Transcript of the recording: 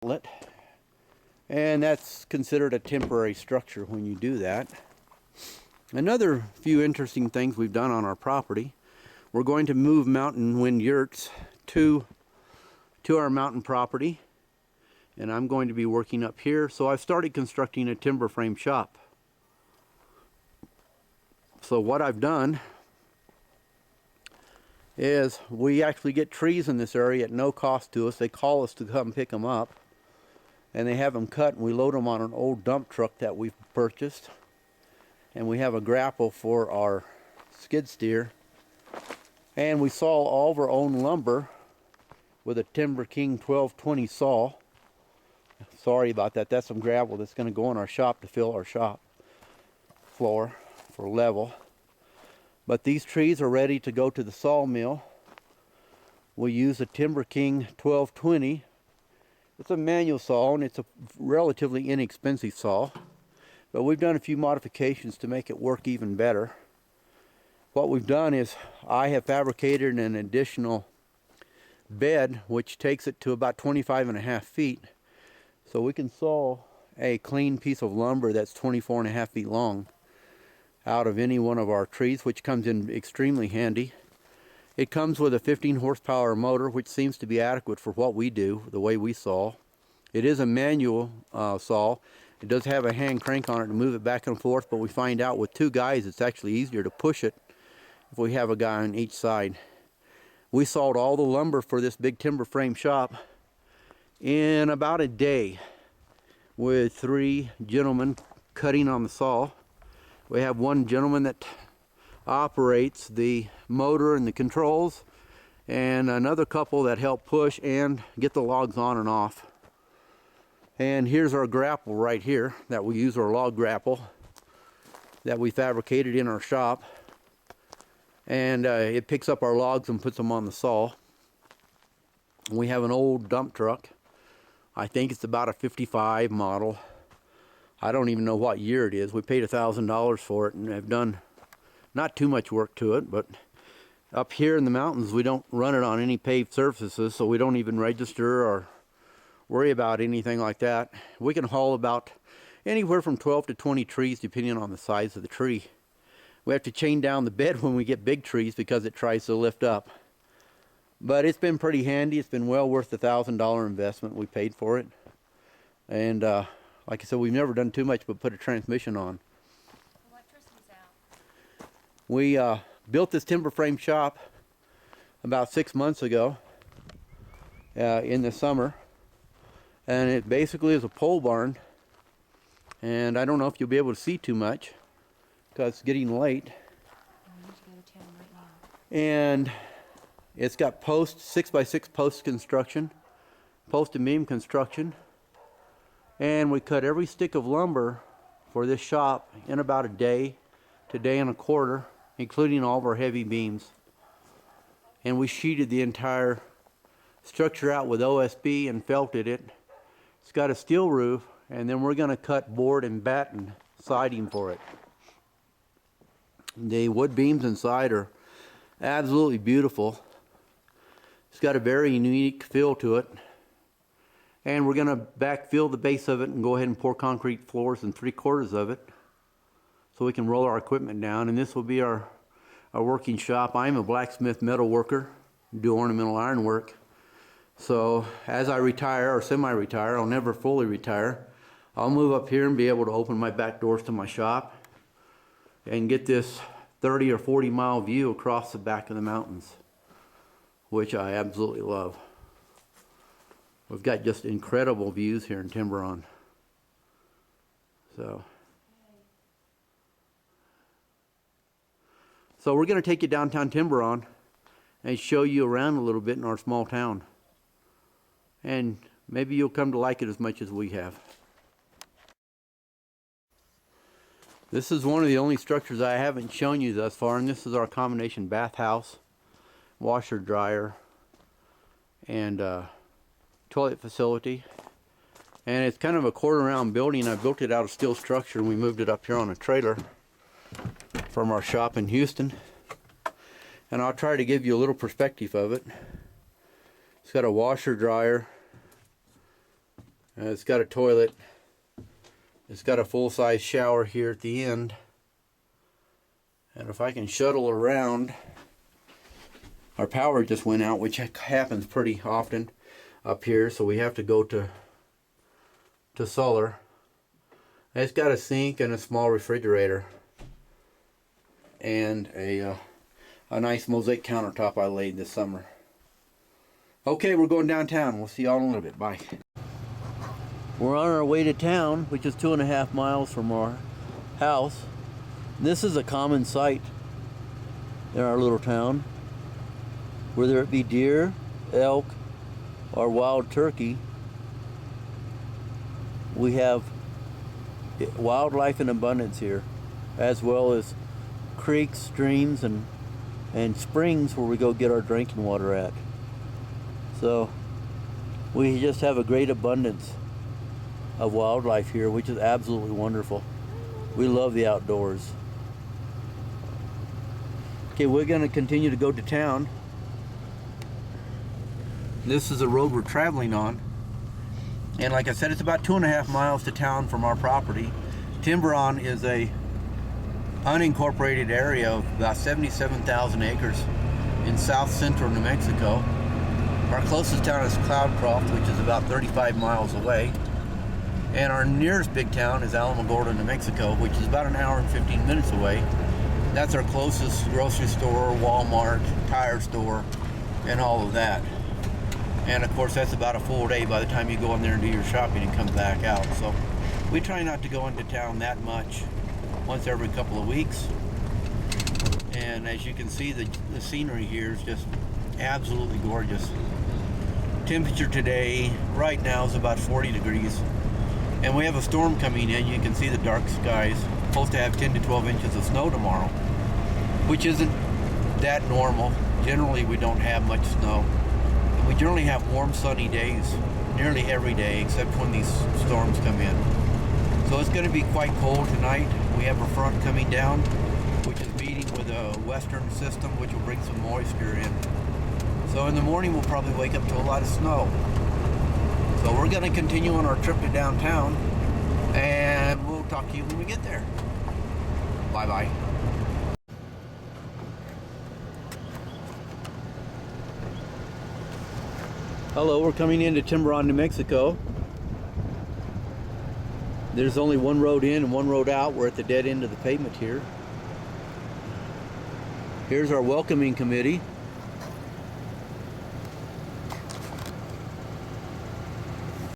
outlet, and that's considered a temporary structure when you do that. Another few interesting things we've done on our property, we're going to move Mountain Wind Yurts to our mountain property, and I'm going to be working up here. So I've started constructing a timber frame shop. So what I've done is we actually get trees in this area at no cost to us. They call us to come pick them up, and they have them cut, and we load them on an old dump truck that we've purchased, and we have a grapple for our skid steer, and we saw all of our own lumber with a Timber King 1220 saw. Sorry about that. That's some gravel that's going to go in our shop to fill our shop floor for level. But these trees are ready to go to the sawmill. We use a Timber King 1220. It's a manual saw, and it's a relatively inexpensive saw. But we've done a few modifications to make it work even better. What we've done is I have fabricated an additional bed, which takes it to about 25.5 feet. So we can saw a clean piece of lumber that's 24.5 feet long out of any one of our trees, which comes in extremely handy. It comes with a 15 horsepower motor, which seems to be adequate for what we do, the way we saw. It is a manual saw. It does have a hand crank on it to move it back and forth, but we find out with two guys it's actually easier to push it if we have a guy on each side. We sawed all the lumber for this big timber frame shop in about a day with 3 gentlemen cutting on the saw. We have one gentleman that operates the motor and the controls, and another couple that help push and get the logs on and off. And here's our grapple right here that we use, our log grapple that we fabricated in our shop, and it picks up our logs and puts them on the saw. We have an old dump truck. I think it's about a 55 model. I don't even know what year it is. We paid $1,000 for it and have done not too much work to it, but up here in the mountains we don't run it on any paved surfaces, so we don't even register or worry about anything like that. We can haul about anywhere from 12 to 20 trees depending on the size of the tree. We have to chain down the bed when we get big trees because it tries to lift up. But it's been pretty handy. It's been well worth the $1,000 investment we paid for it. And like I said, we've never done too much but put a transmission on. Electricity's out. We built this timber frame shop about 6 months ago in the summer, and it basically is a pole barn, and I don't know if you'll be able to see too much because it's getting late. And it's got post 6x6 post construction, post and beam construction. And we cut every stick of lumber for this shop in about a day to day and a quarter, including all of our heavy beams. And we sheeted the entire structure out with OSB and felted it. It's got a steel roof, and then we're going to cut board and batten siding for it. The wood beams inside are absolutely beautiful. It's got a very unique feel to it. And we're going to backfill the base of it and go ahead and pour concrete floors in 3/4 of it so we can roll our equipment down. And this will be our working shop. I'm a blacksmith metal worker, do ornamental ironwork. So as I retire or semi-retire, I'll never fully retire, I'll move up here and be able to open my back doors to my shop and get this 30 or 40 mile view across the back of the mountains, which I absolutely love. We've got just incredible views here in Timberon. So we're going to take you downtown Timberon and show you around a little bit in our small town. And maybe you'll come to like it as much as we have. This is one of the only structures I haven't shown you thus far, and this is our combination bathhouse, washer, dryer, and toilet facility. And it's kind of a quarter round building. I built it out of steel structure and we moved it up here on a trailer from our shop in Houston. And I'll try to give you a little perspective of it. It's got a washer, dryer, It's got a toilet. It's got a full-size shower here at the end. And if I can shuttle around, our power just went out, which happens pretty often up here, so we have to go to solar. It's got a sink and a small refrigerator and a nice mosaic countertop I laid this summer. Okay, we're going downtown. We'll see y'all in a little bit. Bye. We're on our way to town, which is 2.5 miles from our house. This is a common sight in our little town. Whether it be deer, elk, or wild turkey, we have wildlife in abundance here, as well as creeks, streams, and springs where we go get our drinking water at. So we just have a great abundance of wildlife here, which is absolutely wonderful. We love the outdoors. Okay, we're going to continue to go to town. This is the road we're traveling on. And like I said, it's about 2.5 miles to town from our property. Timberon is a unincorporated area of about 77,000 acres in south central New Mexico. Our closest town is Cloudcroft, which is about 35 miles away. And our nearest big town is Alamogordo, New Mexico, which is about an hour and 15 minutes away. That's our closest grocery store, Walmart, tire store, and all of that. And of course, that's about a full day by the time you go in there and do your shopping and come back out. So we try not to go into town that much, once every couple of weeks. And as you can see, the scenery here is just absolutely gorgeous. Temperature today, right now, is about 40 degrees. And we have a storm coming in. You can see the dark skies. Supposed to have 10 to 12 inches of snow tomorrow, which isn't that normal. Generally, we don't have much snow. We generally have warm, sunny days nearly every day, except when these storms come in. So it's going to be quite cold tonight. We have a front coming down, which is meeting with a western system, which will bring some moisture in. So in the morning, we'll probably wake up to a lot of snow. So we're going to continue on our trip to downtown, and we'll talk to you when we get there. Bye-bye. Hello, we're coming into Timberon, New Mexico. There's only one road in and one road out. We're at the dead end of the pavement here. Here's our welcoming committee.